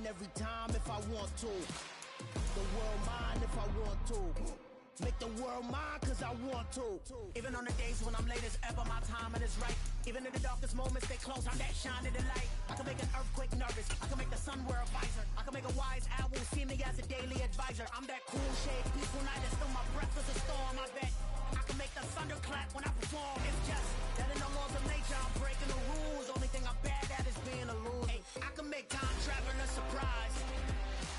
every time if I want to. The world mine if I want to. Make the world mine cause I want to. Even on the days when I'm late as ever, my timing is right. Even in the darkest moments, stay close, I'm that shining the light. I can make an earthquake nervous, I can make the sun wear a visor. I can make a wise owl see me as a daily advisor. I'm that cool shade, peaceful night, and still my breath is a storm, I bet. I can make the thunder clap when I perform. It's just that in the laws of nature, I'm breaking the rules. Only thing I'm bad at is being a loser. Hey, I can make time travel a surprise.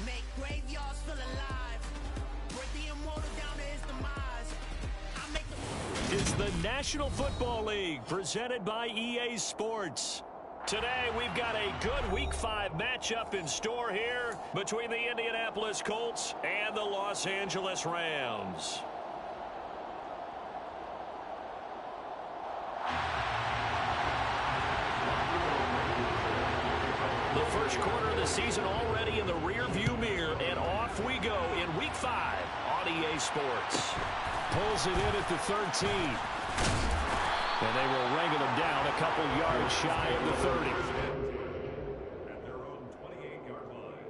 Make graveyards feel alive. Break the immortal down to his demise. I make the... It's the National Football League presented by EA Sports. Today we've got a good Week 5 matchup in store here between the Indianapolis Colts and the Los Angeles Rams. The first quarter of the season already in the rear-view mirror, and off we go in Week 5 on EA Sports. Pulls it in at the 13. And they will wrangle him down a couple yards shy of the 30. At their own 28-yard line.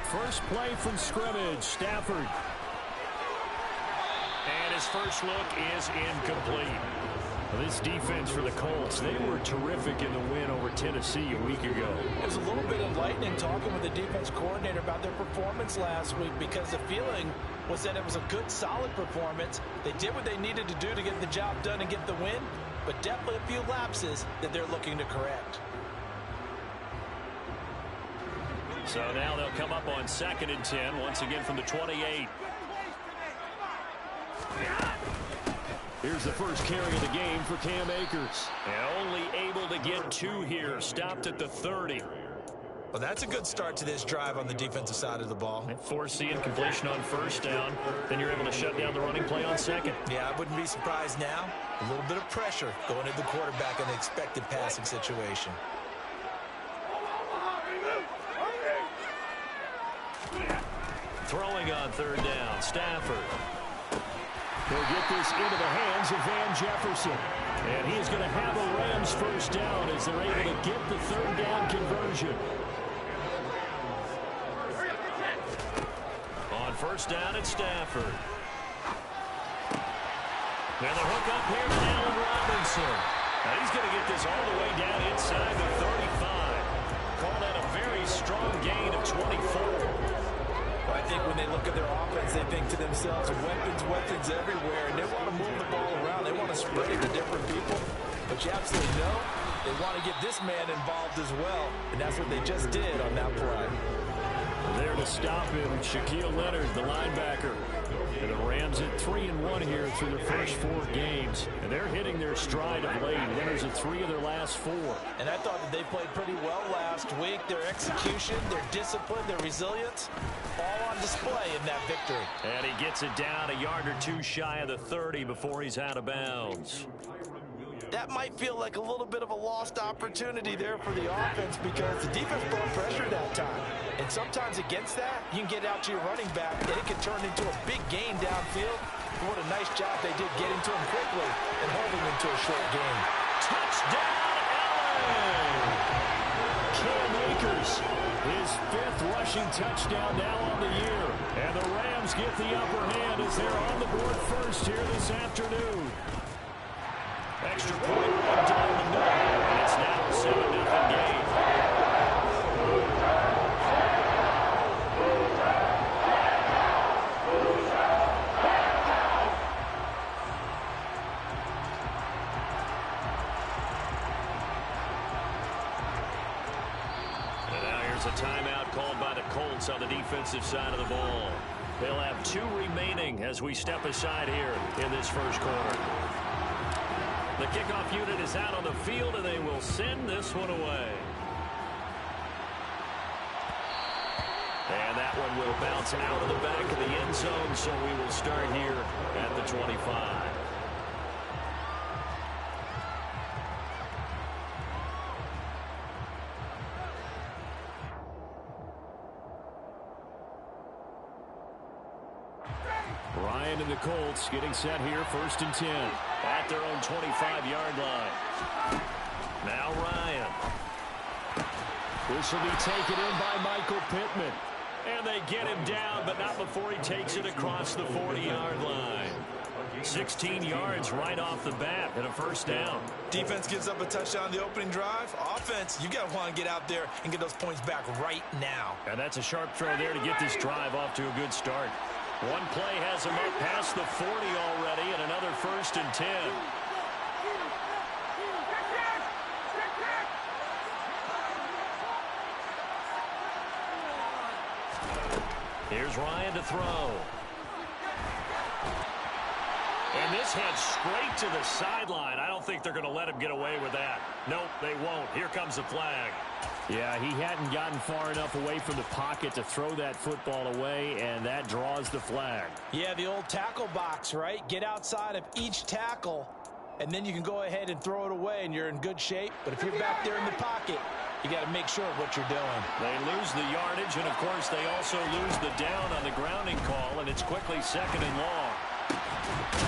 First play from scrimmage, Stafford. And his first look is incomplete. Well, this defense for the Colts, they were terrific in the win over Tennessee a week ago. It was a little bit enlightening talking with the defense coordinator about their performance last week, because the feeling was that it was a good, solid performance. They did what they needed to do to get the job done and get the win, but definitely a few lapses that they're looking to correct. So now they'll come up on 2nd and 10, once again from the 28. Here's the first carry of the game for Cam Akers. And only able to get 2 here, stopped at the 30. Well, that's a good start to this drive on the defensive side of the ball. And foreseeing completion on first down, then you're able to shut down the running play on 2nd. Yeah, I wouldn't be surprised now. A little bit of pressure going at the quarterback in the expected passing situation. Throwing on 3rd down, Stafford. They'll get this into the hands of Van Jefferson. And he's going to have a Rams first down as they're able to get the 3rd down conversion. On first down, it's Stafford. And the hook up here to Allen Robinson. Now he's going to get this all the way down inside the 35. Call that a very strong gain of 24. I think when they look at their offense, they think to themselves, weapons everywhere, and they want to move the ball around. They want to spread it to different people. But you absolutely know they want to get this man involved as well, and that's what they just did on that play. There to stop him, Shaquille Leonard, the linebacker. And the Rams at 3-1 here through their first 4 games. And they're hitting their stride of late. Winners of 3 of their last 4. And I thought that they played pretty well last week. Their execution, their discipline, their resilience, all on display in that victory. And he gets it down a yard or 2 shy of the 30 before he's out of bounds. That might feel like a little bit of a lost opportunity there for the offense, because the defense brought pressure that time. And sometimes against that, you can get out to your running back, and it can turn into a big gain downfield. And what a nice job they did getting to him quickly and holding him to a short gain. Touchdown, Allen! Cam Akers, his 5th rushing touchdown now on the year. And the Rams get the upper hand as they're on the board first here this afternoon. Extra point right down the middle, and it's now a 7-0 game. And now here's a timeout called by the Colts on the defensive side of the ball. They'll have 2 remaining as we step aside here in this first quarter. The kickoff unit is out on the field, and they will send this one away. And that one will bounce out of the back of the end zone, so we will start here at the 25. Ryan and the Colts getting set here, 1st and 10 at their own 25-yard line. Now Ryan. This will be taken in by Michael Pittman. And they get him down, but not before he takes it across the 40-yard line. 16 yards right off the bat and a 1st down. Defense gives up a touchdown on the opening drive. Offense, you got to want to get out there and get those points back right now. And that's a sharp throw there to get this drive off to a good start. One play has him up past the 40 already, and another 1st and 10. Here's Ryan to throw. And this heads straight to the sideline. I don't think they're going to let him get away with that. Nope, they won't. Here comes the flag. Yeah, he hadn't gotten far enough away from the pocket to throw that football away, and that draws the flag. Yeah, the old tackle box, right? Get outside of each tackle, and then you can go ahead and throw it away, and you're in good shape. But if you're back there in the pocket, you got to make sure of what you're doing. They lose the yardage, and, of course, they also lose the down on the grounding call, and it's quickly 2nd and long.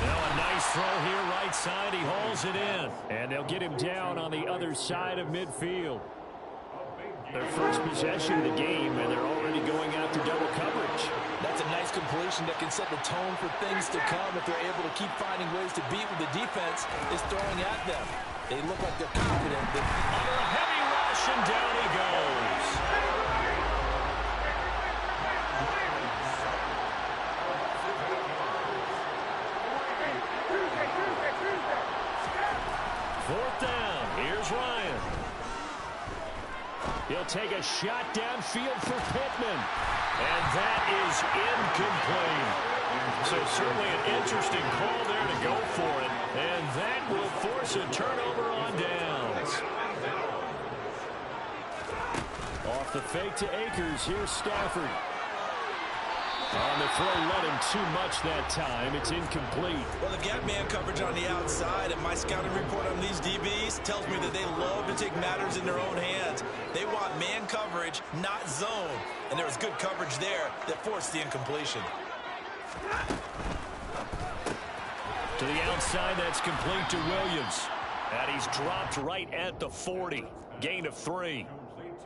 Now a nice throw here right side. He hauls it in. And they'll get him down on the other side of midfield. Their first possession of the game, and they're already going after double coverage. That's a nice completion that can set the tone for things to come if they're able to keep finding ways to beat what the defense is throwing at them. They look like they're confident. Under a heavy rush, and down he goes. Fourth down. Here's Ryan. He'll take a shot downfield for Pittman. And that is incomplete. So certainly an interesting call there to go for it. And that will force a turnover on downs. Off the fake to Akers. Here's Stafford. On the throw, led him too much that time. It's incomplete. Well, they've got man coverage on the outside, and my scouting report on these DBs tells me that they love to take matters in their own hands. They want man coverage, not zone. And there was good coverage there that forced the incompletion. To the outside, that's complete to Williams. And he's dropped right at the 40. Gain of 3.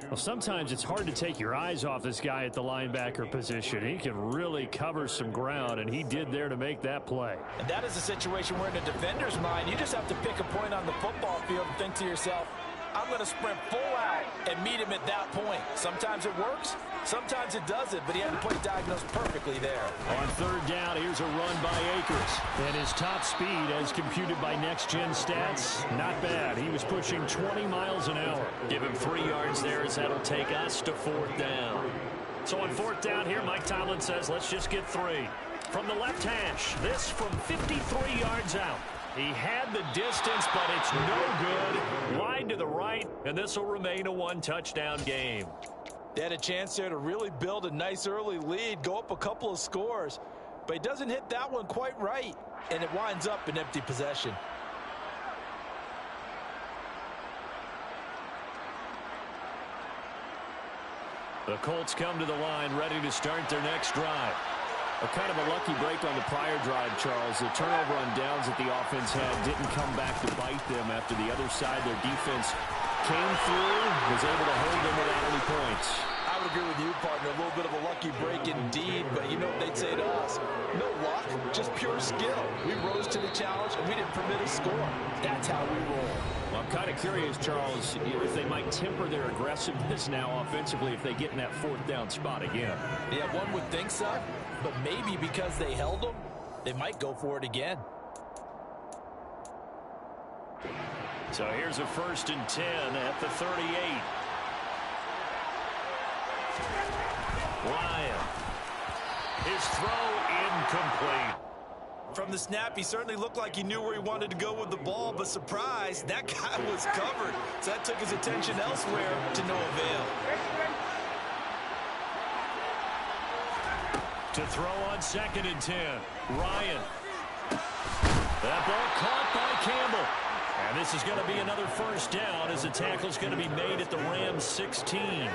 Well, sometimes it's hard to take your eyes off this guy at the linebacker position. He can really cover some ground, and he did there to make that play. And that is a situation where in a defender's mind, you just have to pick a point on the football field and think to yourself, I'm going to sprint full out and meet him at that point. Sometimes it works, sometimes it doesn't, but he had the play diagnosed perfectly there. On 3rd down, here's a run by Akers. And his top speed, as computed by next-gen stats, not bad. He was pushing 20 miles an hour. Give him 3 yards there, as that'll take us to 4th down. So on 4th down here, Mike Tomlin says, let's just get 3. From the left hash, this from 53 yards out. He had the distance, but it's no good. Wide to the right, and this will remain a 1-touchdown game. They had a chance there to really build a nice early lead, go up a couple of scores, but he doesn't hit that one quite right, and it winds up an empty possession. The Colts come to the line, ready to start their next drive. A kind of a lucky break on the prior drive, Charles. The turnover on downs that the offense had didn't come back to bite them after the other side. Their defense came through, was able to hold them without any points. I would agree with you, partner. A little bit of a lucky break indeed, but you know what they'd say to us? No luck, just pure skill. We rose to the challenge, and we didn't permit a score. That's how we roll. Well, I'm kind of curious, Charles, if they might temper their aggressiveness now offensively if they get in that 4th down spot again. Yeah, one would think so, but maybe because they held them, they might go for it again. So here's a 1st and 10 at the 38. Ryan. His throw incomplete. From the snap, he certainly looked like he knew where he wanted to go with the ball, but surprise, that guy was covered. So that took his attention elsewhere to no avail. To throw on 2nd and 10. Ryan. That ball caught by Campbell. And this is going to be another first down as the tackle's going to be made at the Rams 16.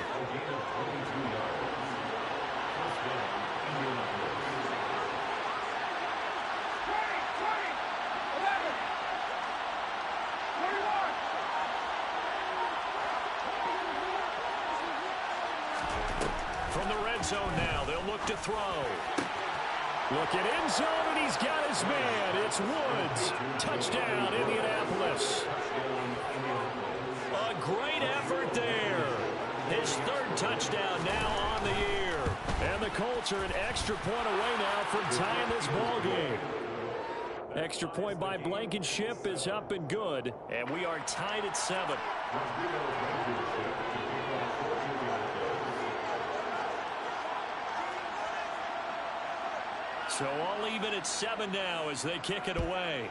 From the red zone now, they'll look to throw. Look at end zone, and he's got his man. It's Woods. Touchdown, Indianapolis. A great effort there. His 3rd touchdown now on the year. And the Colts are an extra point away now from tying this ball game. Extra point by Blankenship is up and good. And we are tied at 7. So all even at 7 now as they kick it away.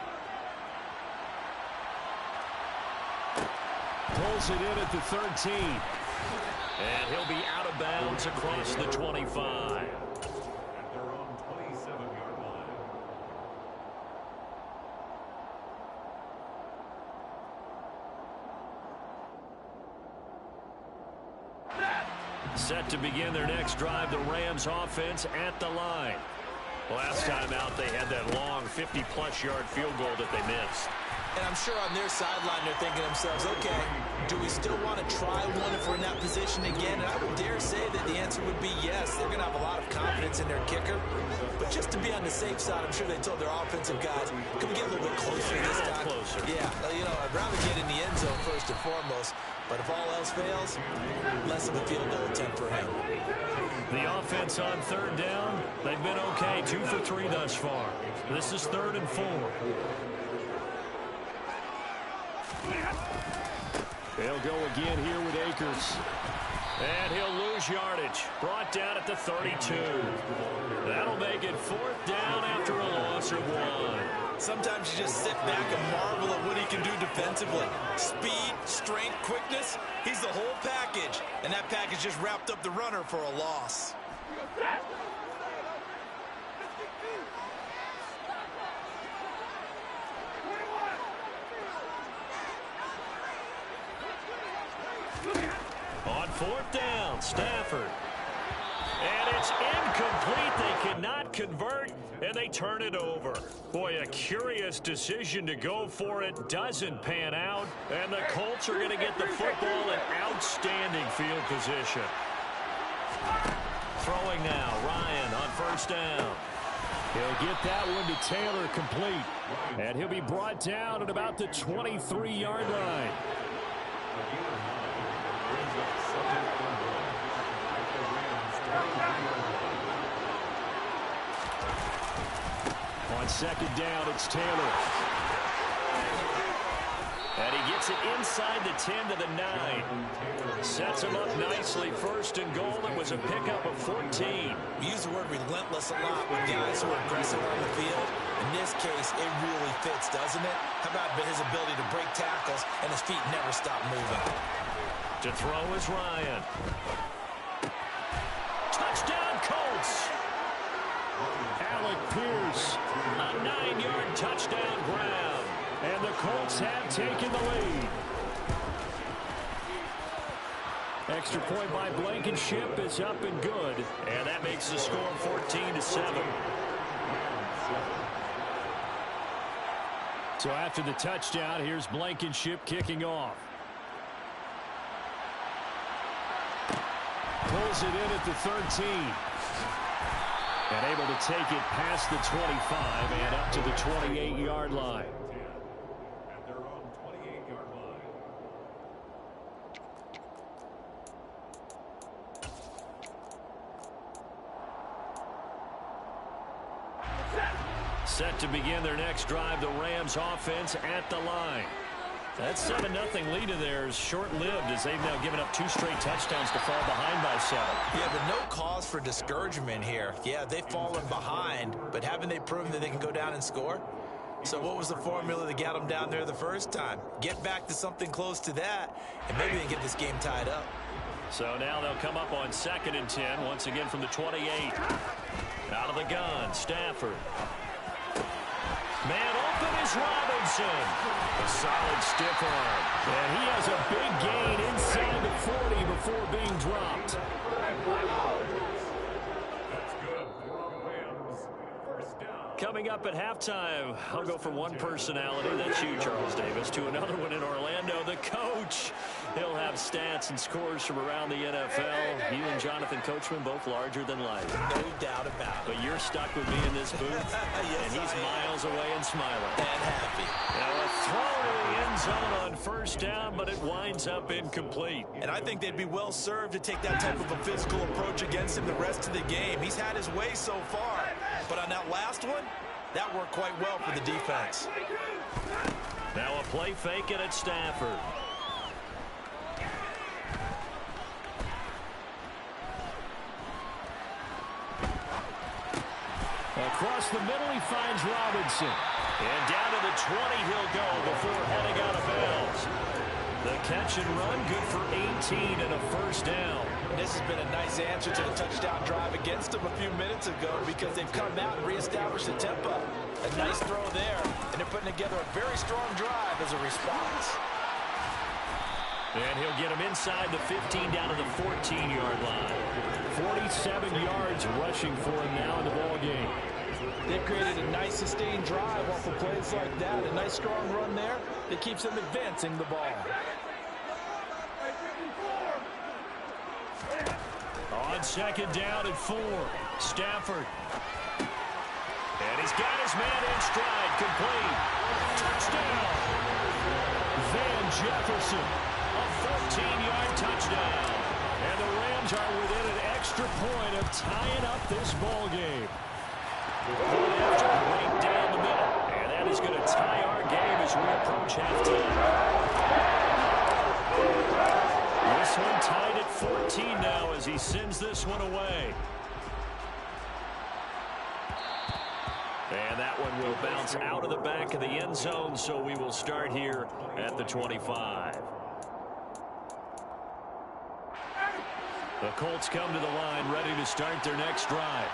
Pulls it in at the 13. And he'll be out of bounds across the 25. At their own 27-yard line. Set to begin their next drive, the Rams offense at the line. Last time out, they had that long 50-plus yard field goal that they missed. And I'm sure on their sideline they're thinking to themselves, okay, do we still want to try one if we're in that position again? And I would dare say that the answer would be yes. They're going to have a lot of confidence in their kicker. But just to be on the safe side, I'm sure they told their offensive guys, can we get a little bit closer this time? Closer. Yeah, you know, I'd rather get in the end zone first and foremost. But if all else fails, less of a field goal attempt for him. The offense on 3rd down, they've been okay, 2 for 3 thus far. This is 3rd and 4. They'll go again here with Akers. And he'll lose yardage. Brought down at the 32. That'll make it 4th down after a loss of 1. Sometimes you just sit back and marvel at what he can do defensively. Speed, strength, quickness, he's the whole package. And that package just wrapped up the runner for a loss. On 4th down, Stafford. And it's incomplete. They cannot convert, and they turn it over. Boy, a curious decision to go for it. Doesn't pan out, and the Colts are going to get the football in outstanding field position. Throwing now, Ryan on 1st down. He'll get that one to Taylor complete. And he'll be brought down at about the 23-yard line. On 2nd down, it's Taylor. And he gets it inside the 10 to the 9. Sets him up nicely. 1st and goal. It was a pickup of 14. We use the word relentless a lot with guys who are aggressive on the field. In this case, it really fits, doesn't it? How about his ability to break tackles and his feet never stop moving? To throw is Ryan. Touchdown, Colts. Alec Pierce, a 9-yard touchdown grab. And the Colts have taken the lead. Extra point by Blankenship is up and good. And that makes the score 14-7. So after the touchdown, here's Blankenship kicking off. Pulls it in at the 13. And able to take it past the 25 and up to the 28-yard line. At their own 28-yard line. Set to begin their next drive, the Rams offense at the line. That 7-0 lead of theirs short-lived as they've now given up 2 straight touchdowns to fall behind by 7. Yeah, but no cause for discouragement here. Yeah, they've fallen behind, but haven't they proven that they can go down and score? So what was the formula that got them down there the first time? Get back to something close to that, and maybe they can get this game tied up. So now they'll come up on 2nd and 10, once again from the 28. Out of the gun, Stafford. Man open is Robinson. A solid stiff arm. And he has a big gain inside the 40 before being dropped. Coming up at halftime, I'll go from one personality, that's you, Charles Davis, to another one in Orlando, the coach. He'll have stats and scores from around the NFL. You and Jonathan Coachman both larger than life. No doubt about it. But you're stuck with me in this booth, Yes, and he's miles away and smiling. And happy. Now a throw to the end zone on first down, but it winds up incomplete. And I think they'd be well served to take that type of a physical approach against him the rest of the game. He's had his way so far. But on that last one, that worked quite well for the defense. Now a play fake it at Stafford. Across the middle, he finds Robinson. And down to the 20 he'll go before heading out of bounds. The catch and run, good for 18 and a first down. This has been a nice answer to the touchdown drive against them a few minutes ago because they've come out and reestablished the tempo. A nice throw there, and they're putting together a very strong drive as a response. And he'll get him inside the 15 down to the 14-yard line. 47 yards rushing for him now in the ball game. They've created a nice sustained drive off of plays like that. A nice strong run there that keeps them advancing the ball. On second down and 4, Stafford. And he's got his man in stride, complete. Touchdown. Van Jefferson, a 14-yard touchdown. And the Rams are within an extra point of tying up this ball game. After right down the middle. And that is going to tie our game as we approach halftime. This one tied at 14 now as he sends this one away. And that one will bounce out of the back of the end zone, so we will start here at the 25. The Colts come to the line ready to start their next drive.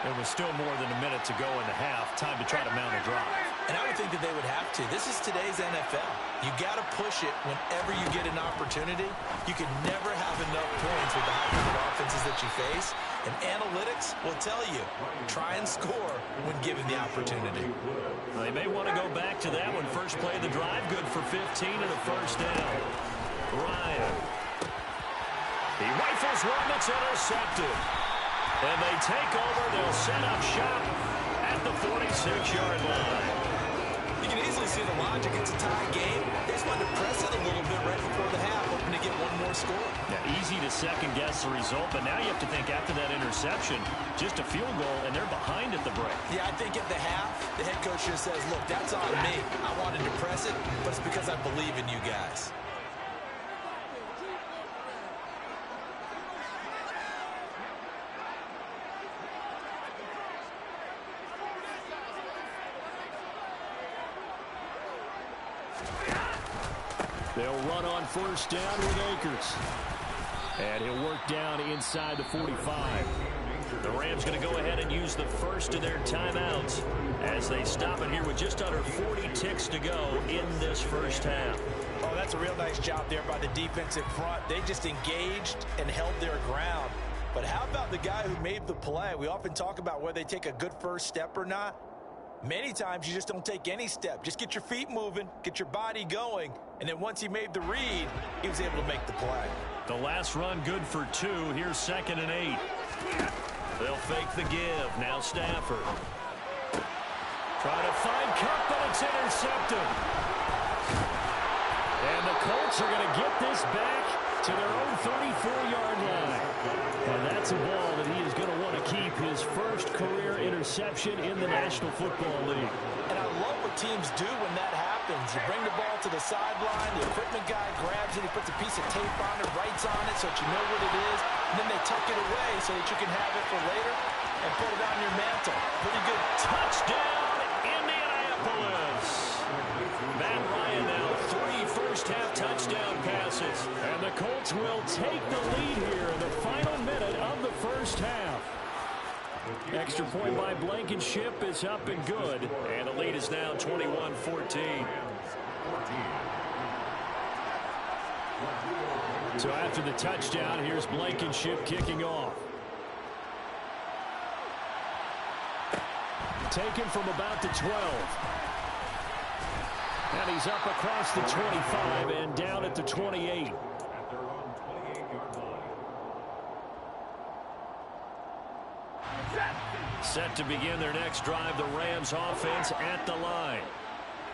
And with still more than a minute to go in the half, time to try to mount a drive. And I would think that they would have to. This is today's NFL. You got to push it whenever you get an opportunity. You can never have enough points with the high-powered offenses that you face. And analytics will tell you, try and score when given the opportunity. Well, they may want to go back to that one. First play of the drive, good for 15 and a first down. Ryan. He rifles one that's intercepted. And they take over. They'll set up shop at the 46-yard line. You can easily see the logic. It's a tie game. They just wanted to press it a little bit right before the half, hoping to get one more score. Yeah, easy to second-guess the result, but now you have to think after that interception, just a field goal, and they're behind at the break. Yeah, I think at the half, the head coach just says, look, that's on me. I wanted to press it, but it's because I believe in you guys. They'll run on first down with Akers. And he'll work down inside the 45. The Rams going to go ahead and use the first of their timeouts as they stop it here with just under 40 ticks to go in this first half. Oh, that's a real nice job there by the defensive front. They just engaged and held their ground. But how about the guy who made the play? We often talk about whether they take a good first step or not. Many times you just don't take any step. Just get your feet moving, get your body going, and then once he made the read, he was able to make the play. The last run good for 2. Here's 2nd and 8. They'll fake the give. Now Stafford. Trying to find Cup, but it's intercepted. And the Colts are going to get this back to their own 34-yard line. And that's a ball that he is going to want to keep, his first career interception in the National Football League. And I love what teams do when that happens. You bring the ball to the sideline, the equipment guy grabs it, he puts a piece of tape on it, writes on it so that you know what it is, and then they tuck it away so that you can have it for later and put it on your mantle. Pretty good. Touchdown, Indianapolis! Matt Ryan now 3 first-half touchdown passes. And the Colts will take the lead here in the final minute of the first half. Extra point by Blankenship is up and good. And the lead is now 21-14. So after the touchdown, here's Blankenship kicking off. Taken from about the 12. And he's up across the 25 and down at the 28. Set to begin their next drive, the Rams offense at the line.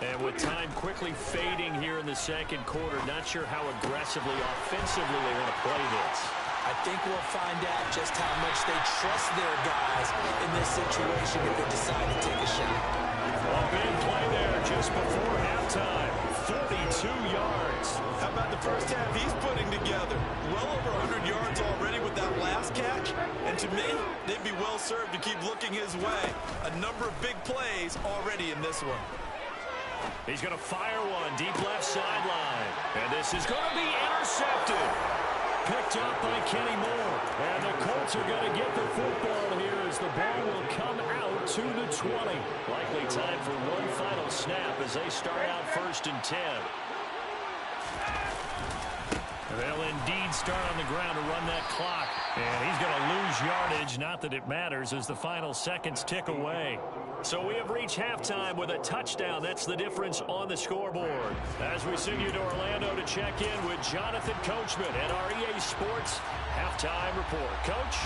And with time quickly fading here in the second quarter, not sure how aggressively, offensively they want to play this. I think we'll find out just how much they trust their guys in this situation if they decide to take a shot. A big play there just before halftime. 42 yards. How about the first half he's putting together? Well over 100 yards already with that last catch. And to me, they'd be well served to keep looking his way. A number of big plays already in this one. He's going to fire one deep left sideline. And this is going to be intercepted. Picked up by Kenny Moore. And the Colts are going to get the football here as the ball will come out to the 20. Likely time for one final snap as they start out 1st and 10. They'll indeed start on the ground to run that clock. And he's going to lose yardage, not that it matters, as the final seconds tick away. So we have reached halftime with a touchdown. That's the difference on the scoreboard. As we send you to Orlando to check in with Jonathan Coachman at our EA Sports Halftime Report. Coach?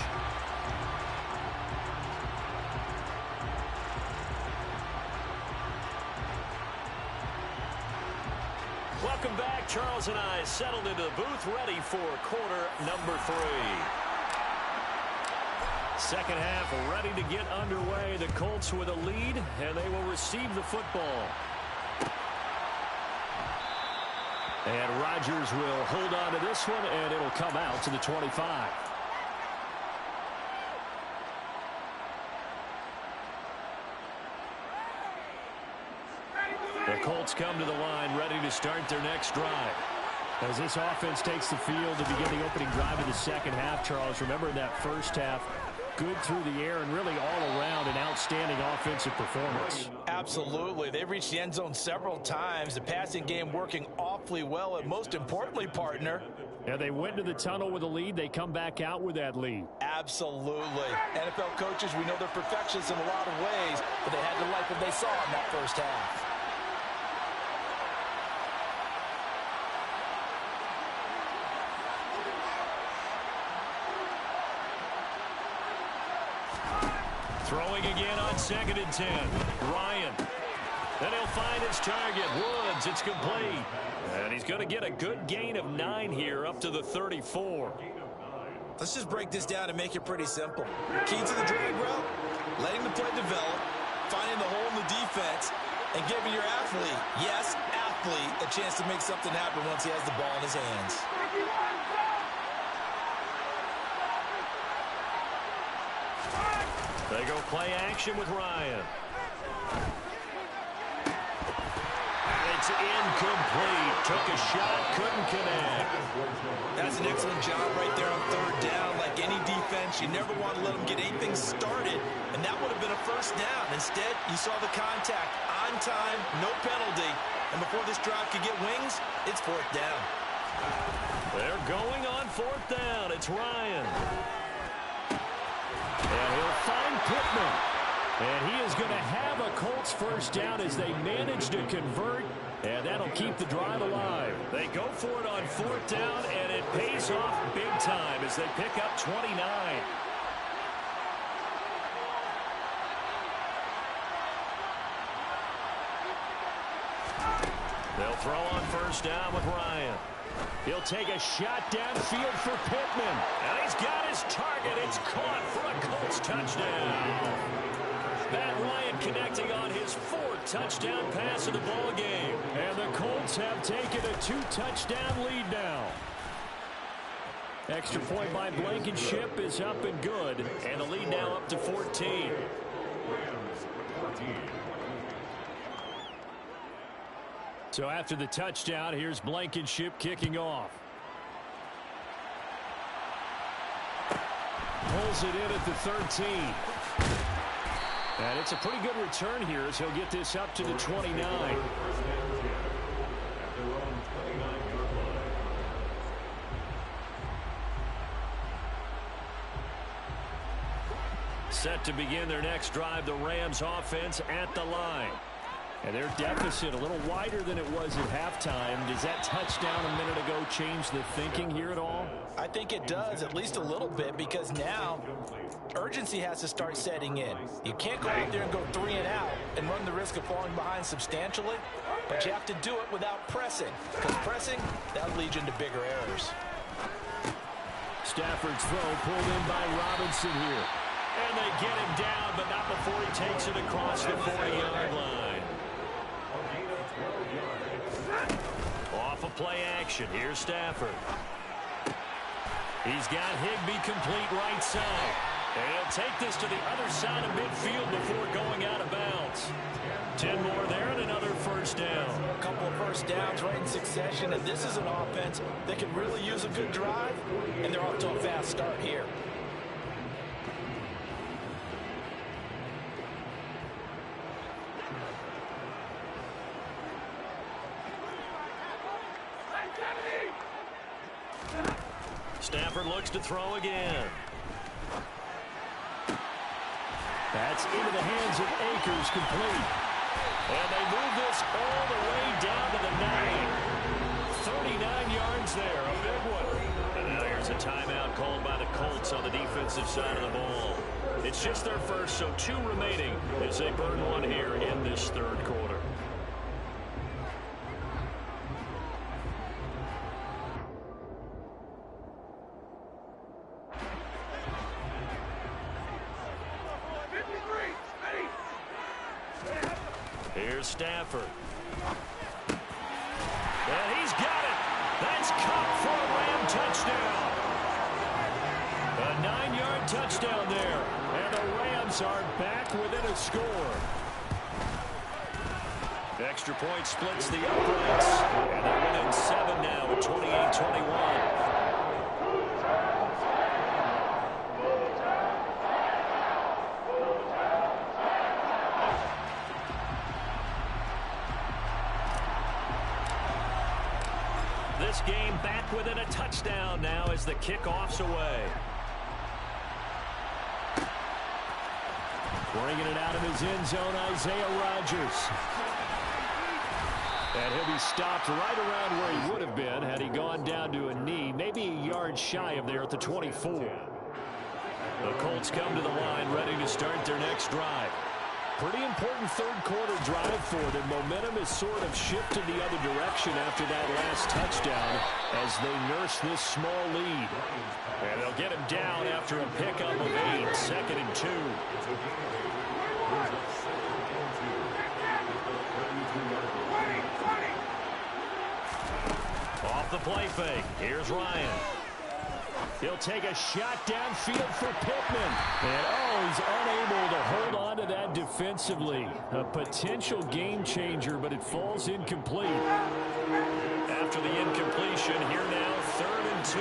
Welcome back. Charles and I settled into the booth, ready for quarter number 3. Second half ready to get underway. The Colts with a lead, and they will receive the football. And Rodgers will hold on to this one, and it'll come out to the 25. The Colts come to the line ready to start their next drive. As this offense takes the field to begin the opening drive of the second half, Charles, remember in that first half, good through the air and really all around an outstanding offensive performance. Absolutely. They've reached the end zone several times. The passing game working awfully well, and most importantly, partner. Yeah, they went to the tunnel with a lead. They come back out with that lead. Absolutely. NFL coaches, we know they're perfectionists in a lot of ways, but they had to like what they saw in that first half. Throwing again on 2nd and 10. Ryan. Then he'll find his target. Woods. It's complete. And he's going to get a good gain of 9 here up to the 34. Let's just break this down and make it pretty simple. Key to the drag route, letting the play develop, finding the hole in the defense, and giving your athlete, yes, athlete, a chance to make something happen once he has the ball in his hands. They go play action with Ryan. It's incomplete. Took a shot, couldn't connect. That's an excellent job right there on 3rd down. Like any defense, you never want to let them get anything started, and that would have been a 1st down. Instead, you saw the contact on time, no penalty, and before this drive could get wings, it's 4th down. They're going on 4th down. It's Ryan. And he'll find Pittman. And he is going to have a Colts 1st down as they manage to convert. And that'll keep the drive alive. They go for it on 4th down, and it pays off big time as they pick up 29. They'll throw on 1st down with Ryan. He'll take a shot downfield for Pittman. And he's got his target. It's caught for a Colts touchdown. Matt Ryan connecting on his 4th touchdown pass of the ball game. And the Colts have taken a 2-touchdown lead now. Extra point by Blankenship is up and good. And the lead now up to 14. So after the touchdown, here's Blankenship kicking off. Hold pulls it in at the 13. And it's a pretty good return here as he'll get this up to the 29. Set to begin their next drive, the Rams offense at the line. And their deficit a little wider than it was at halftime. Does that touchdown a minute ago change the thinking here at all? I think it does, at least a little bit, because now urgency has to start setting in. You can't go out there and go 3 and out and run the risk of falling behind substantially, but you have to do it without pressing, because pressing, that'll lead you into bigger errors. Stafford's throw pulled in by Robinson here. And they get him down, but not before he takes it across the 40-yard line. Off of play action. Here's Stafford. He's got Higbee complete right side. And he'll take this to the other side of midfield before going out of bounds. 10 more there and another first down. A couple of first downs right in succession, and this is an offense that can really use a good drive, and they're off to a fast start here. Stafford looks to throw again. That's into the hands of Akers, complete. And they move this all the way down to the 9. 39 yards there, a big one. And now here's a timeout called by the Colts on the defensive side of the ball. It's just their first, so 2 remaining as they burn one here in this third quarter. Here's Stafford. And he's got it. That's caught for a Ram touchdown. A 9-yard touchdown there. And the Rams are back within a score. Extra point splits the uprights. And they're within 7 now at 28-21. This game back within a touchdown now as the kickoff's away. Bringing it out of his end zone, Isaiah Rodgers. And he'll be stopped right around where he would have been had he gone down to a knee, maybe a yard shy of there at the 24. The Colts come to the line ready to start their next drive. Pretty important third quarter drive for them. Momentum has sort of shifted the other direction after that last touchdown as they nurse this small lead. And they'll get him down after a pickup of 8, 2nd and 2. Off the play fake. Here's Ryan. He'll take a shot downfield for Pittman. And, he's unable to hold on to that defensively. A potential game changer, but it falls incomplete. After the incompletion, here now, 3rd and 2.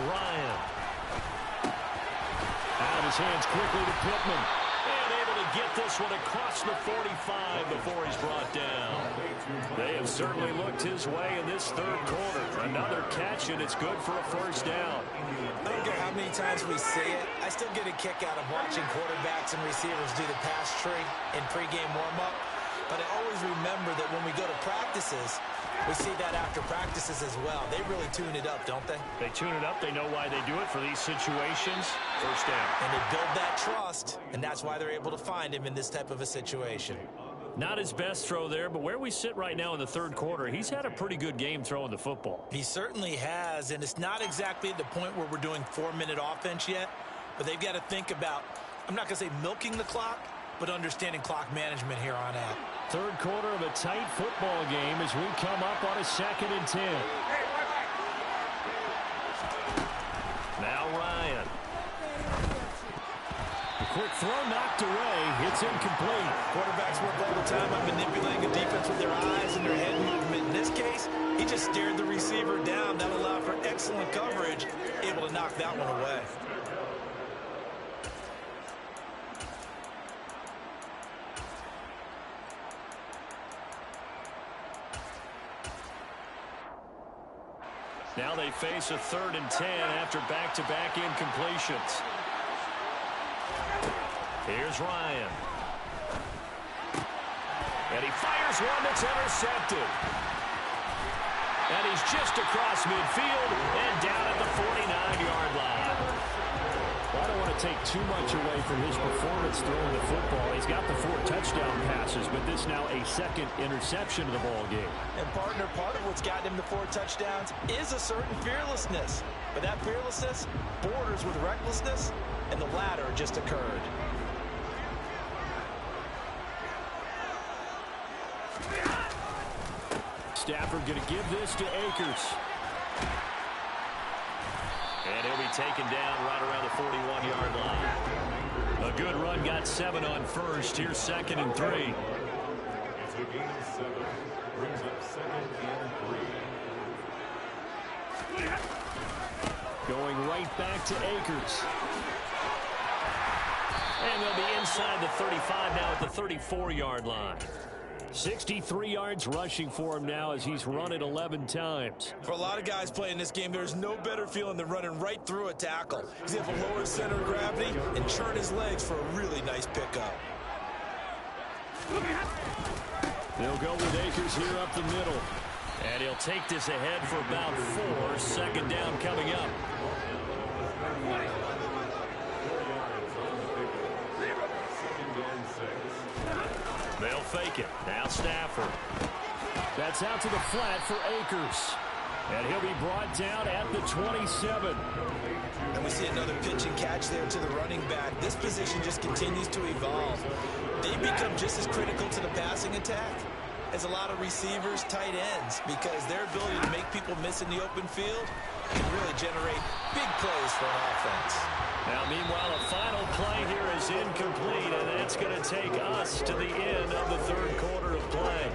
Ryan. Out of his hands quickly to Pittman. And able to get this one across the 45 before he's brought down. They have certainly looked his way in this third quarter. Another catch, and it's good for a first down. I don't care how many times we see it. I still get a kick out of watching quarterbacks and receivers do the pass tree in pregame warm-up. But I always remember that when we go to practices, we see that after practices as well. They really tune it up, don't they? They tune it up. They know why they do it for these situations. First down. And they build that trust, and that's why they're able to find him in this type of a situation. Not his best throw there, but where we sit right now in the third quarter, he's had a pretty good game throwing the football. He certainly has, and it's not exactly at the point where we're doing 4-minute offense yet, but they've got to think about, I'm not going to say milking the clock, but understanding clock management here on out. Third quarter of a tight football game as we come up on a 2nd and 10. Now Ryan. The quick throw knocked away. It's incomplete. Quarterbacks work all the time on manipulating a defense with their eyes and their head movement. In this case, he He just stared the receiver down. That allowed for excellent coverage, able to knock that one away. Now they face a 3rd and 10 after back-to-back incompletions. Here's Ryan. And he fires one that's intercepted. And he's just across midfield and down at the 49-yard line. Well, I don't want to take too much away from his performance throwing the football. He's got the 4 touchdown passes, but this now a 2nd interception of the ball game. And partner, part of what's gotten him to 4 touchdowns is a certain fearlessness. But that fearlessness borders with recklessness, and the latter just occurred. Stafford going to give this to Akers. And he'll be taken down right around the 41-yard line. A good run, got 7 on first. Here's 2nd and 3. It's a gain of 7. Brings up 2nd and 3. Going right back to Akers. And they'll be inside the 35 now at the 34-yard line. 63 yards rushing for him now as he's run it 11 times. For a lot of guys playing this game, there's no better feeling than running right through a tackle. He's able to lower his center of gravity and churn his legs for a really nice pickup. They'll go with Akers here up the middle. And he'll take this ahead for about 4. 2nd down coming up. They'll fake it. Now Stafford. That's out to the flat for Akers. And he'll be brought down at the 27. And we see another pitch and catch there to the running back. This position just continues to evolve. They become just as critical to the passing attack as a lot of receivers, tight ends, because their ability to make people miss in the open field can really generate big plays for an offense. Now, meanwhile, a final play here is incomplete, and that's going to take us to the end of the 3rd quarter of play.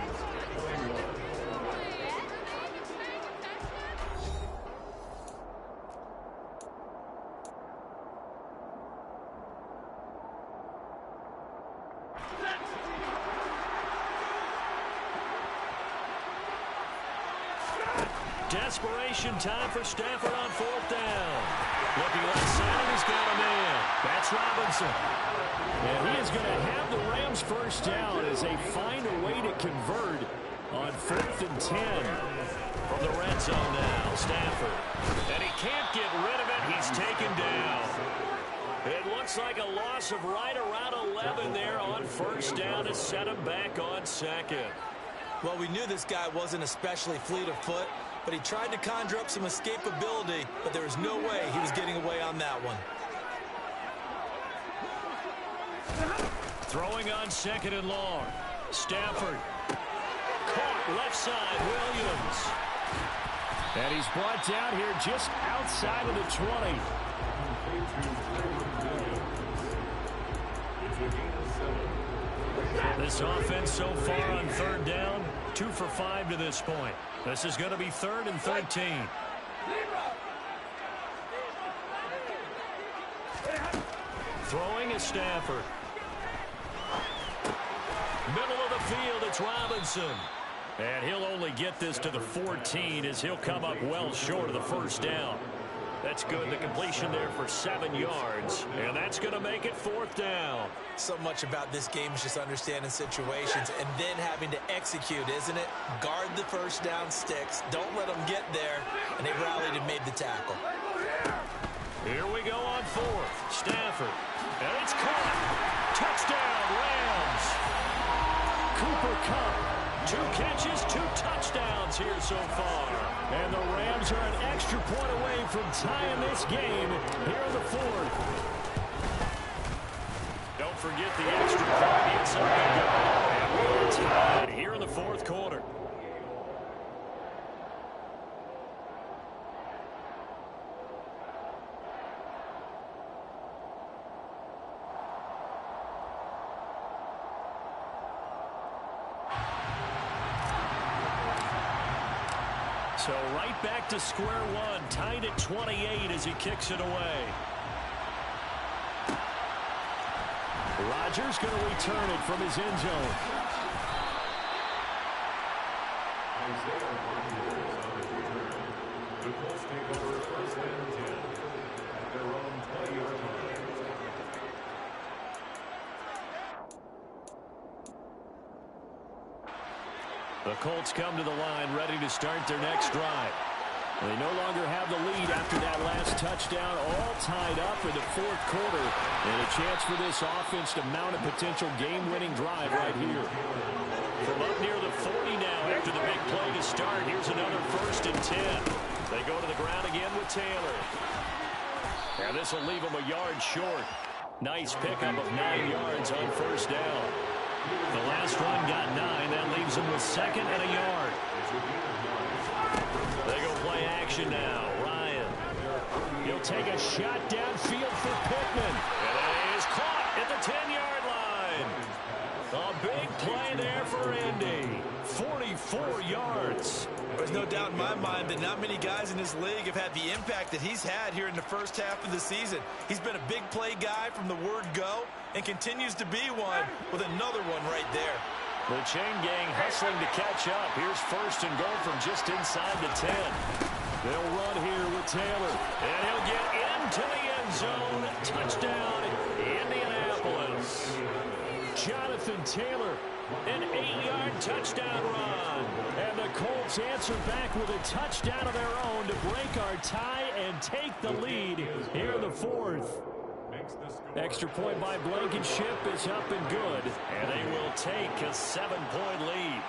Desperation time for Stafford on 4th down. Looking left side, and he's got a man. That's Robinson. And he is going to have the Rams first down as they find a way to convert on 4th and 10. From the red zone now, Stafford. And he can't get rid of it. He's taken down. It looks like a loss of right around 11 there on 1st down to set him back on 2nd. Well, we knew this guy wasn't especially fleet of foot, but he tried to conjure up some escapability, but there was no way he was getting away on that one. Throwing on 2nd and long. Stafford. Caught left side, Williams. And he's brought down here just outside of the 20. This offense so far on 3rd down, 2 for 5 to this point. This is going to be 3rd and 13. Throwing is Stafford. Middle of the field, it's Robinson. And he'll only get this to the 14 as he'll come up well short of the 1st down. That's good. The completion there for 7 yards. And that's going to make it 4th down. So much about this game is just understanding situations and then having to execute, isn't it? Guard the 1st down sticks. Don't let them get there. And they rallied and made the tackle. Here we go on 4th. Stafford. And it's caught. Touchdown, Rams. Cooper Kupp. 2 catches, 2 touchdowns here so far. And the Rams are an extra point away from tying this game here in the 4th. Don't forget the extra point. It's up and go. And we're tied here in the 4th quarter. So right back to square one, tied at 28 as he kicks it away. Rodgers going to return it from his end zone. The Colts take over first and 10 at their own 20-yard line. The Colts come to the line ready to start their next drive. They no longer have the lead after that last touchdown, all tied up in the fourth quarter. And a chance for this offense to mount a potential game-winning drive right here. From up near the 40 now after the big play to start, here's another 1st and 10. They go to the ground again with Taylor. And this will leave them a yard short. Nice pickup of 9 yards on first down. The last run got 9. That leaves them with 2nd and a yard. They go play action now. Ryan. He'll take a shot downfield for Pittman. And it is caught at the 10-yard line. A big play there for Indy. 44 yards. There's no doubt in my mind that not many guys in this league have had the impact that he's had here in the first half of the season. He's been a big play guy from the word go and continues to be one with another one right there. The chain gang hustling to catch up. Here's 1st and goal from just inside the 10. They'll run here with Taylor. And he'll get into the end zone. Touchdown, Indianapolis. Jonathan Taylor, an 8-yard touchdown run. And the Colts answer back with a touchdown of their own to break our tie and take the lead here in the fourth. Extra point by Blankenship is up and good. And they will take a 7-point lead.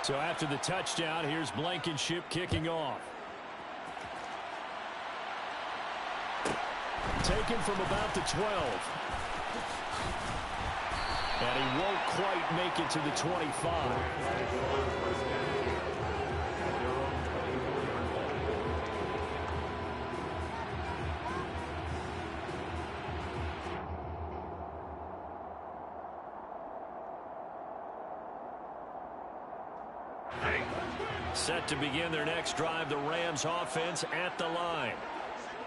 So after the touchdown, here's Blankenship kicking off. Taken from about the 12. And he won't quite make it to the 25. Set to begin their next drive, the Rams offense at the line.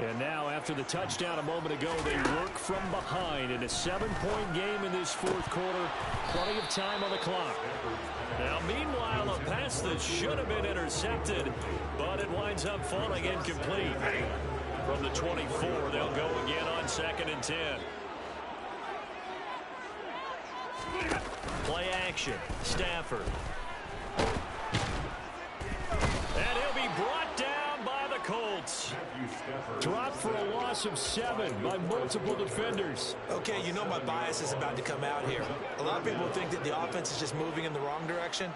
And now, after the touchdown a moment ago, they work from behind in a 7-point game in this fourth quarter. Plenty of time on the clock. Now, meanwhile, a pass that should have been intercepted, but it winds up falling incomplete. From the 24, they'll go again on 2nd and 10. Play action. Stafford. And he'll be brought down by the Colts. Dropped for a loss of 7 by multiple defenders. Okay, you know my bias is about to come out here. A lot of people think that the offense is just moving in the wrong direction.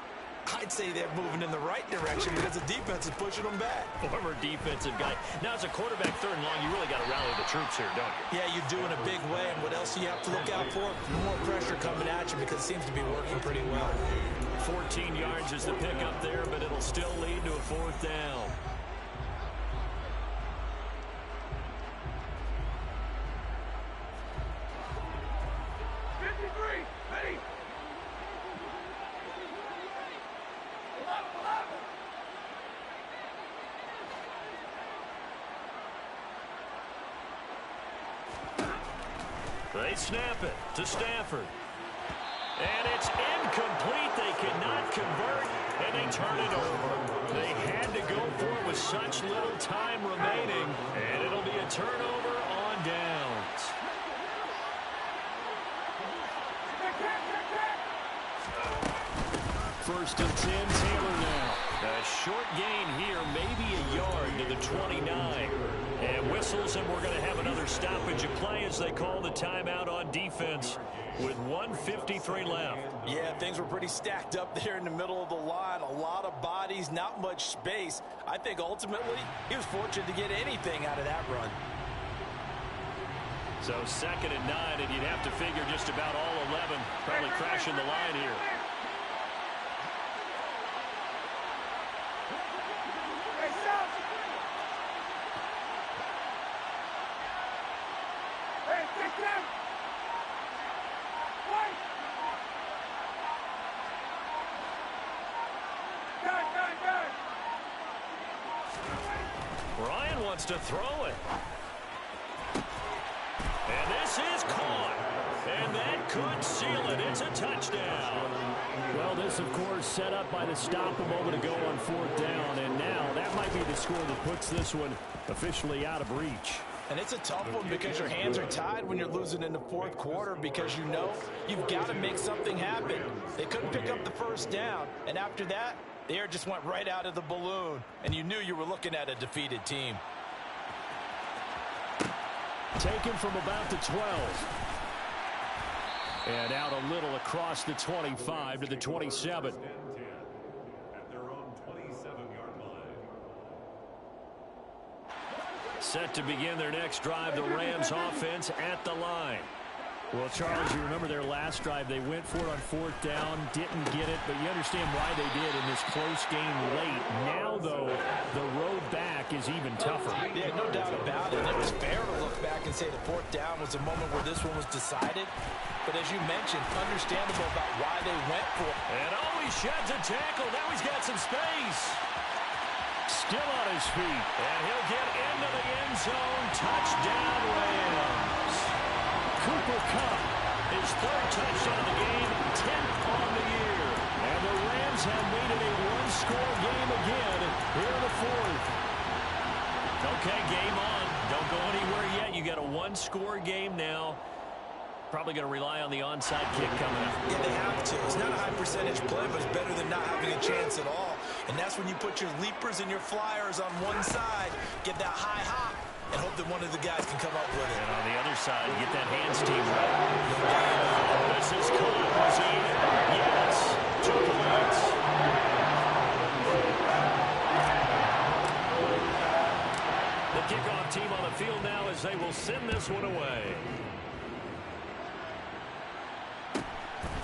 I'd say they're moving in the right direction because the defense is pushing them back. Former defensive guy. Now, as a quarterback 3rd and long, you really got to rally the troops here, don't you? Yeah, you do in a big way. And what else do you have to look out for? More pressure coming at you because it seems to be working pretty well. 14 yards is the pickup there, but it'll still lead to a 4th down. They snap it to Stafford. And it's incomplete. They cannot convert, and they turn it over. They had to go for it with such little time remaining, and it'll be a turnover on downs. First and 10, Taylor now. A short gain here, maybe a yard to the 29. And whistles, and we're going to have another stoppage of play as they call the timeout on defense with 1:53 left. Yeah, things were pretty stacked up there in the middle of the line. A lot of bodies, not much space. I think ultimately he was fortunate to get anything out of that run. So 2nd and 9, and you'd have to figure just about all 11 probably crashing the line here. Ryan wants to throw it. And this is caught. And that could seal it. It's a touchdown. Well, this, of course, set up by the stop a moment ago on 4th down. And now that might be the score that puts this one officially out of reach. And it's a tough one because your hands are tied when you're losing in the 4th quarter because you know you've got to make something happen. They couldn't pick up the first down. And after that, the air just went right out of the balloon. And you knew you were looking at a defeated team. Taken from about the 12. And out a little across the 25 to the 27. At their own 27-yard line. Set to begin their next drive, the Rams offense at the line. Well, Charles, you remember their last drive. They went for it on 4th down, didn't get it, but you understand why they did in this close game late. Now, though, the road back is even tougher. Yeah, no doubt about it. And it was fair to look back and say the 4th down was a moment where this one was decided. But as you mentioned, understandable about why they went for it. And he sheds a tackle. Now he's got some space. Still on his feet. And he'll get into the end zone. Touchdown, Rams. Cooper Kupp, his 3rd touchdown of the game, 10th on the year. And the Rams have made it a one-score game again here in the 4th. Okay, game on. Don't go anywhere yet. You got a one-score game now. Probably going to rely on the onside kick coming up. Yeah, they have to. It's not a high percentage play, but it's better than not having a chance at all. And that's when you put your leapers and your flyers on one side, get that high hop, and hope that one of the guys can come up with it. And on the other side, get that hands team right. This is caught. Was he in? Yes. 2 points. The kickoff team on the field now as they will send this one away.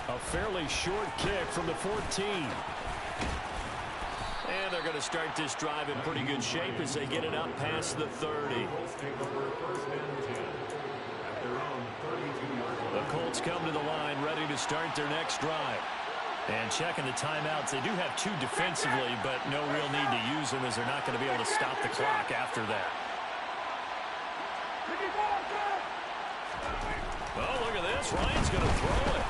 A fairly short kick from the 14. And they're going to start this drive in pretty good shape as they get it up past the 30. The Colts come to the line ready to start their next drive. And checking the timeouts, they do have 2 defensively, but no real need to use them as they're not going to be able to stop the clock after that. Oh, look at this. Ryan's going to throw it.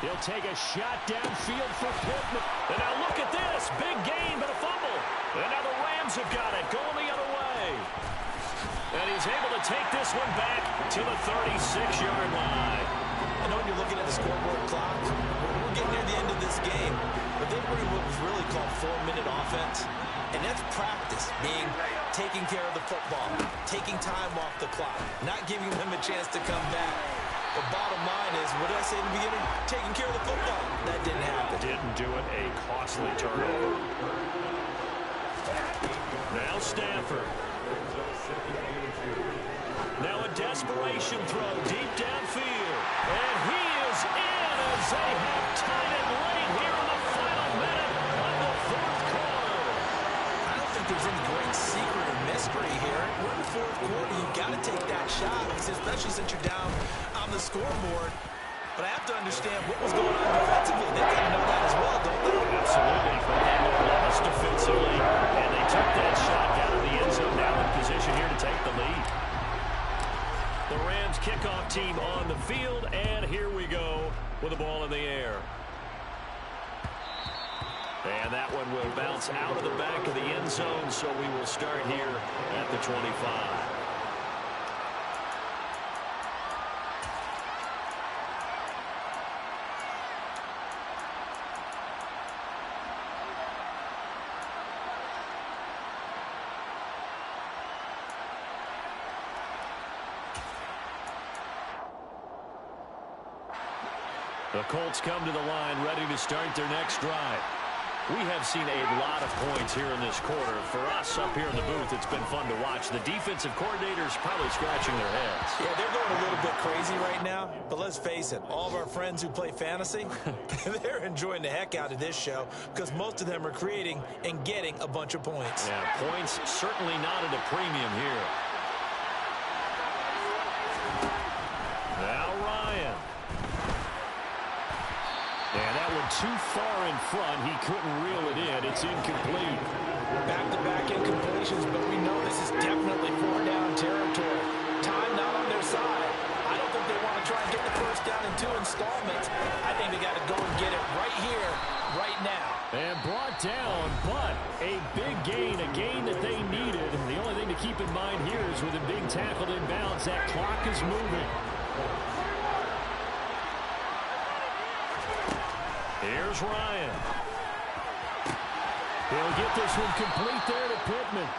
He'll take a shot downfield for Pittman. And now look at this. Big gain, but a fumble. And now the Rams have got it. Going the other way. And he's able to take this one back to the 36-yard line. I know when you're looking at the scoreboard clock, we're getting near the end of this game, but they're running what was really called 4-minute offense. And that's practice, being taking care of the football, taking time off the clock, not giving them a chance to come back. The bottom line is, what did I say in the beginning? Taking care of the football. That didn't happen. Didn't do it. A costly turnover. Now Stafford. Now a desperation throw deep downfield. And he is in as they have tied it late here in the final minute of the 4th quarter. I don't think there's any great secret or mystery here. We're in the 4th quarter. You've got to take that shot, especially since you're down on the scoreboard. But I have to understand what was going on defensively. They've got to know that as well, don't they? Absolutely. But they looked lost defensively, and they took that shot down in the end zone, now in position here to take the lead. The Rams kickoff team on the field, and here we go with the ball in the air. And that one will bounce out of the back of the end zone, so we will start here at the 25. The Colts come to the line ready to start their next drive. We have seen a lot of points here in this quarter. For us up here in the booth, it's been fun to watch. The defensive coordinators probably scratching their heads. Yeah, they're going a little bit crazy right now. But let's face it, all of our friends who play fantasy, they're enjoying the heck out of this show because most of them are creating and getting a bunch of points. Yeah, points certainly not at a premium here. Now Ryan. And that one too far in front. He couldn't reel it in. It's incomplete. Back-to-back incompletions, but we know this is definitely four-down territory. Time not on their side. I don't think they want to try and get the first down in 2 installments. I think they got to go and get it right here, right now. And brought down, but a big gain, a gain that they needed. The only thing to keep in mind here is with a big tackle inbounds, that clock is moving. Here's Ryan. He'll get this one complete there to Pittman.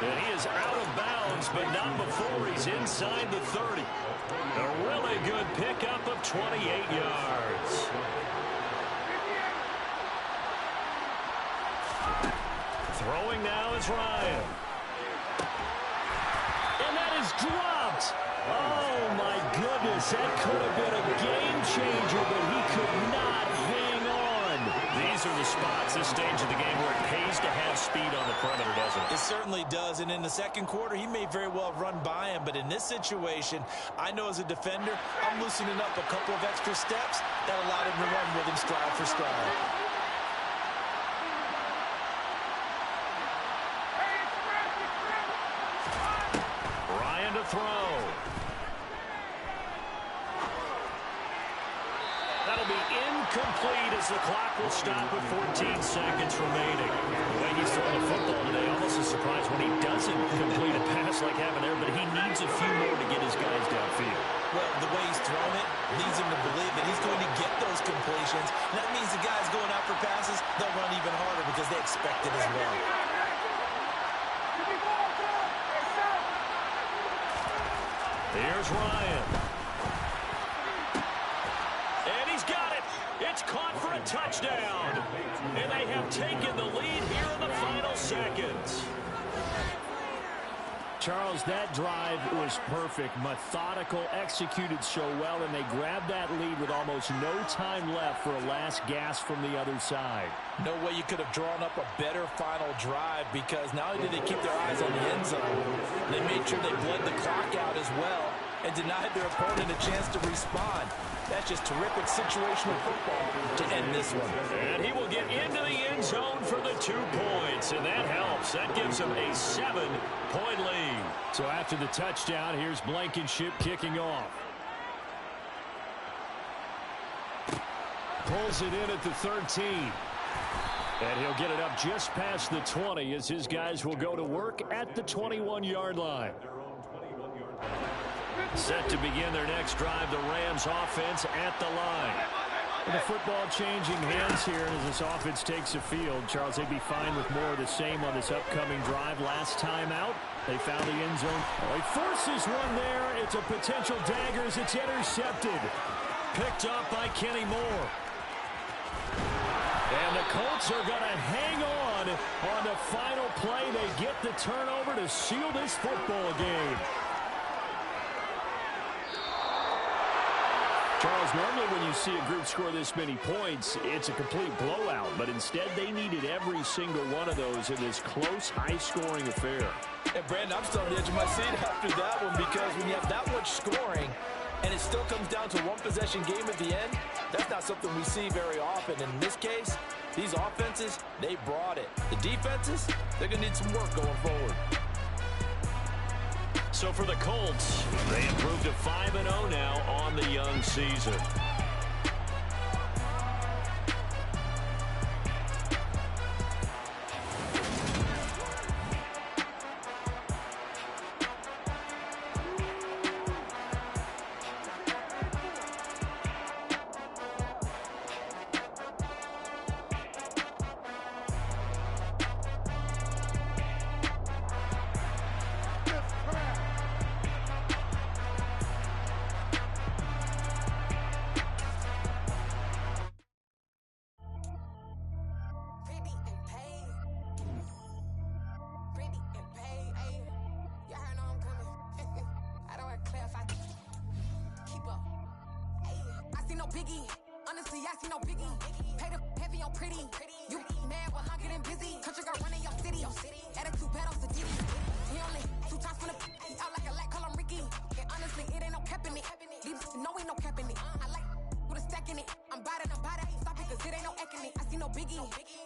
And he is out of bounds, but not before he's inside the 30. A really good pickup of 28 yards. Throwing now is Ryan. And that is dropped. Oh, my goodness. That could have been a game changer, but he could not hang on. These are the spots, this stage of the game, where it pays to have speed on the perimeter, doesn't it? It certainly does. And in the second quarter, he may very well run by him. But in this situation, I know as a defender, I'm loosening up a couple of extra steps that allowed him to run with him stride for stride. To throw. That'll be incomplete as the clock will stop with 14 seconds remaining. The way he's throwing the football today, almost a surprise when he doesn't complete a pass like having there, but he needs a few more to get his guys downfield. Well, the way he's thrown it leads him to believe that he's going to get those completions. And that means the guys going out for passes, they'll run even harder because they expect it as well. Here's Ryan. And he's got it. It's caught for a touchdown. And they have taken the lead here in the final seconds. Charles, that drive was perfect, methodical, executed so well, and they grabbed that lead with almost no time left for a last gasp from the other side. No way you could have drawn up a better final drive, because not only did they keep their eyes on the end zone, they made sure they bled the clock out as well and denied their opponent a chance to respond. That's just terrific situational football to end this one. And he will get into the end zone for the 2 points, and that helps. That gives him a 7-point lead. So after the touchdown, here's Blankenship kicking off. Pulls it in at the 13. And he'll get it up just past the 20 as his guys will go to work at the 21-yard line. Set to begin their next drive, the Rams offense at the line. With the football changing hands here as this offense takes the field, Charles, they'd be fine with more of the same on this upcoming drive. Last time out, they found the end zone. Oh, he forces one there. It's a potential dagger as it's intercepted. Picked up by Kenny Moore. And the Colts are going to hang on the final play. They get the turnover to seal this football game. Charles, normally when you see a group score this many points, it's a complete blowout. But instead, they needed every single one of those in this close, high-scoring affair. And, Brandon, I'm still on the edge of my seat after that one, because when you have that much scoring and it still comes down to a one-possession game at the end, that's not something we see very often. In this case, these offenses, they brought it. The defenses, they're going to need some work going forward. So for the Colts, they improved to 5-0 now on the young season. Biggie, honestly, I see no biggie. Pay the heavy on pretty. You mad, well, I'm getting busy. Country girl running your city. Attitude bad off the TV. He only 2 times from the out like a light, call him Ricky. And honestly, it ain't no cap in it. These know ain't no cap in it. I like with a stack in it. I'm bad, I ain't stop it, cause it ain't no eck in it. I see no biggie.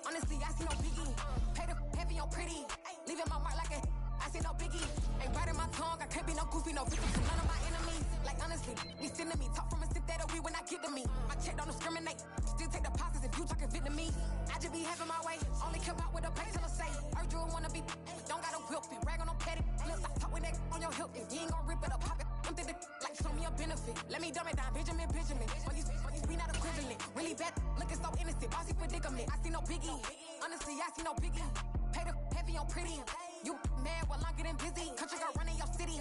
Honestly, I see no biggie. Pay the heavy on on pretty. Leaving my mark like a I see no biggie. Ain't biting my tongue, I can't be no goofy, no victim to none of my enemies. Like honestly, they sending me talk from a sip that'll be when I get to me. My check don't discriminate, still take deposits if you talking Vietnamese. I just be having my way, only come out with a bank till I say. Urge you wanna be, don't got a whip and rag on no petty. Look, I talk with that on your hip, if you ain't gon' rip it up, pop it. I'm thinking like show me a benefit. Let me dumb it down, Benjamin. For you be not equivalent. Really bad, looking so innocent, bossy predicament. I see no biggie, honestly, I see no biggie. Pay the heavy on pretty. You mad while I'm getting busy. Country girl running your city.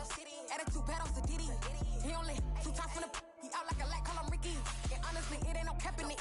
Attitude bad on Sadiddy. He only 2 times from the he out like a light, call him Ricky. And honestly, it ain't no capping it.